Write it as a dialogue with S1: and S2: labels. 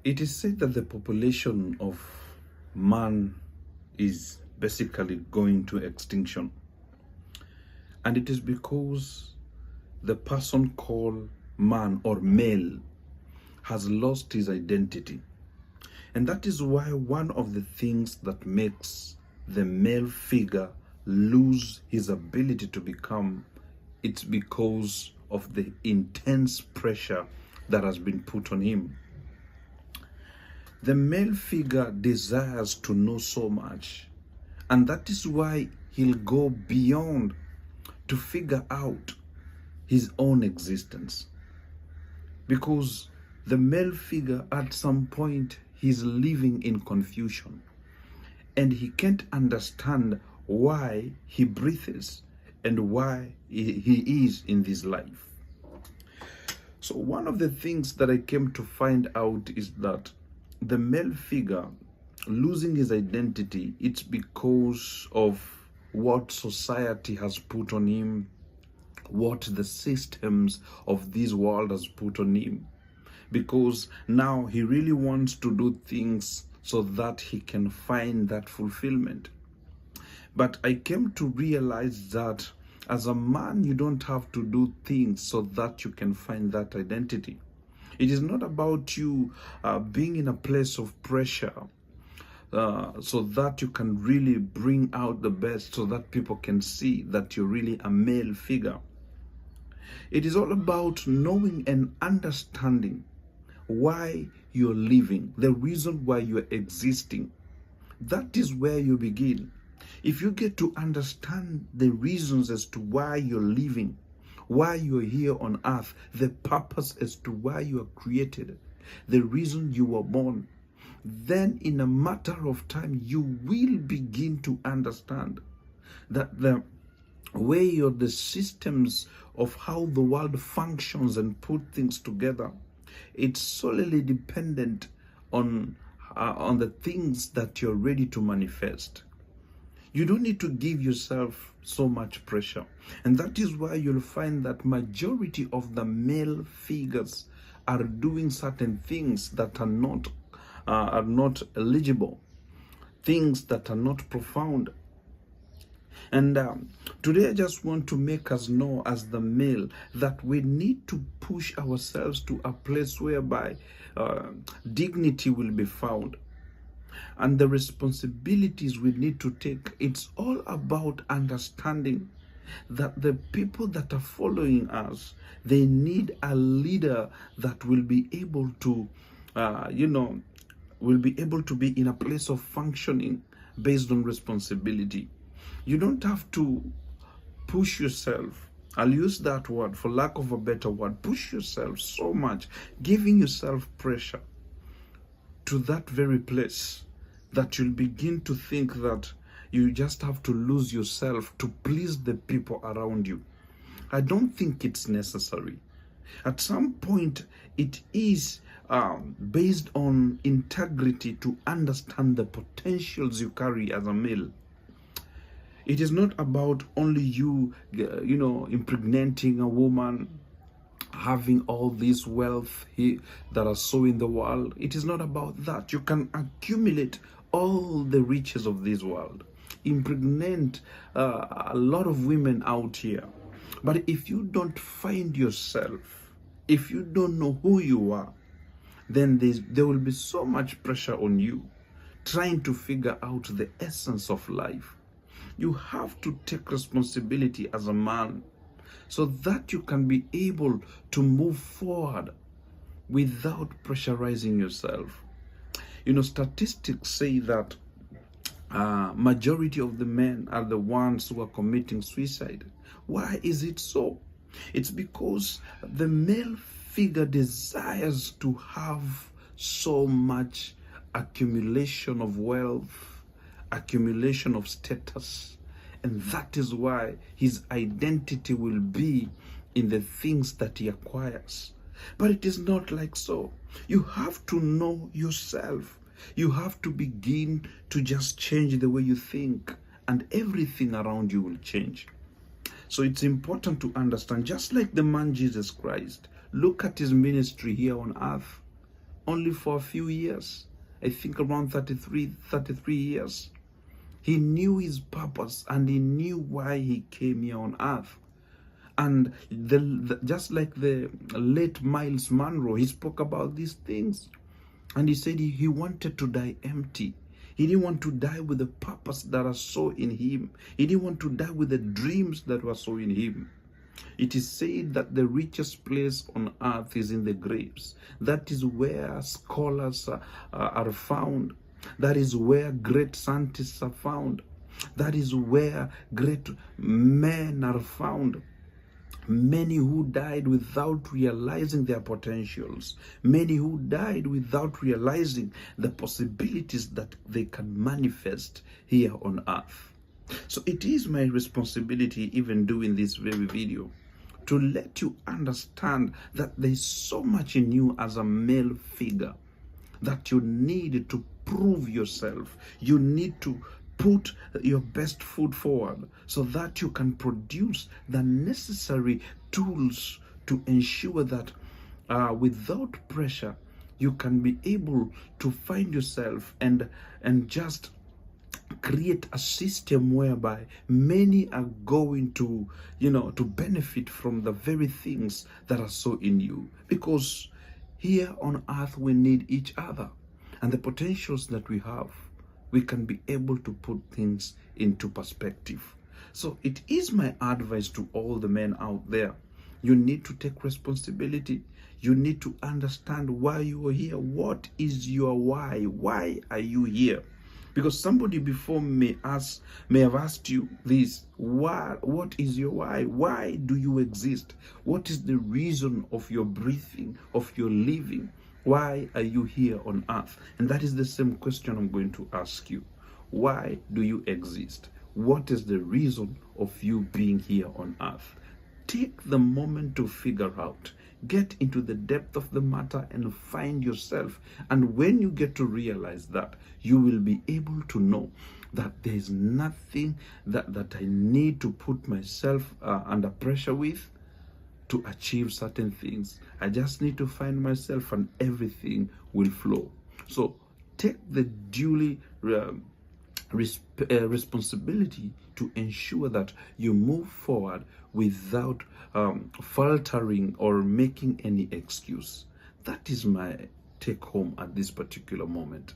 S1: It is said that the population of man is basically going to extinction. And it is because the person called man or male has lost his identity. And that is why one of the things that makes the male figure lose his ability to become, it's because of the intense pressure that has been put on him. The male figure desires to know so much, and that is why he'll go beyond to figure out his own existence. Because the male figure at some point he's living in confusion, and he can't understand why he breathes and why he is in this life. So one of the things that I came to find out is that the male figure losing his identity, it's because of what society has put on him, what the systems of this world has put on him. Because now he really wants to do things so that he can find that fulfillment. But I came to realize that as a man, you don't have to do things so that you can find that identity. It is not about you being in a place of pressure so that you can really bring out the best, so that people can see that you're really a male figure. It is all about knowing and understanding why you're living, the reason why you're existing. That is where you begin. If you get to understand the reasons as to why you're living, why you're here on earth, the purpose as to why you are created, the reason you were born, then in a matter of time, you will begin to understand that the way or the systems of how the world functions and put things together, it's solely dependent on the things that you're ready to manifest. You don't need to give yourself so much pressure. And that is why you'll find that majority of the male figures are doing certain things that are not eligible, things that are not profound. And today I just want to make us know as the male that we need to push ourselves to a place whereby dignity will be found. And the responsibilities we need to take, it's all about understanding that the people that are following us, they need a leader that will be able to, will be able to be in a place of functioning based on responsibility. You don't have to push yourself. I'll use that word for lack of a better word. Push yourself so much, giving yourself pressure to that very place that you'll begin to think that you just have to lose yourself to please the people around you. I don't think it's necessary. At some point, it is based on integrity to understand the potentials you carry as a male. It is not about only you, impregnating a woman, having all this wealth that are so in the world. It is not about that. You can accumulate all the riches of this world, impregnate a lot of women out here. But if you don't find yourself, if you don't know who you are, then there will be so much pressure on you trying to figure out the essence of life. You have to take responsibility as a man so that you can be able to move forward without pressurizing yourself. Statistics say that majority of the men are the ones who are committing suicide. Why is it so? It's because the male figure desires to have so much accumulation of wealth, accumulation of status, and that is why his identity will be in the things that he acquires. But it is not like so. You have to know yourself. You have to begin to just change the way you think, and everything around you will change. So it's important to understand, just like the man Jesus Christ, look at his ministry here on earth. only for a few years. I think around 33 years. He knew his purpose and he knew why he came here on earth. And just like the late Miles Monroe, he spoke about these things. And he said he wanted to die empty. He didn't want to die with the purpose that was so in him. He didn't want to die with the dreams that were so in him. It is said that the richest place on earth is in the graves. That is where scholars are found. That is where great scientists are found. That is where great men are found. Many who died without realizing their potentials. Many who died without realizing the possibilities that they can manifest here on earth. So it is my responsibility, even doing this very video, to let you understand that there is so much in you as a male figure that you need to prove yourself. You need to put your best foot forward so that you can produce the necessary tools to ensure that without pressure, you can be able to find yourself and just create a system whereby many are going to, to benefit from the very things that are so in you. Because here on earth, we need each other. And the potentials that we have, we can be able to put things into perspective. So it is my advice to all the men out there. You need to take responsibility. You need to understand why you are here. What is your why? Why are you here? Because somebody before may have asked you this: what is your why? Why do you exist? What is the reason of your breathing, of your living? Why are you here on earth? And that is the same question I'm going to ask you. Why do you exist? What is the reason of you being here on earth? Take the moment to figure out. Get into the depth of the matter and find yourself. And when you get to realize that, you will be able to know that there is nothing that I need to put myself under pressure with to achieve certain things. I just need to find myself and everything will flow. So take the duly responsibility to ensure that you move forward without faltering or making any excuse. That is my take home at this particular moment.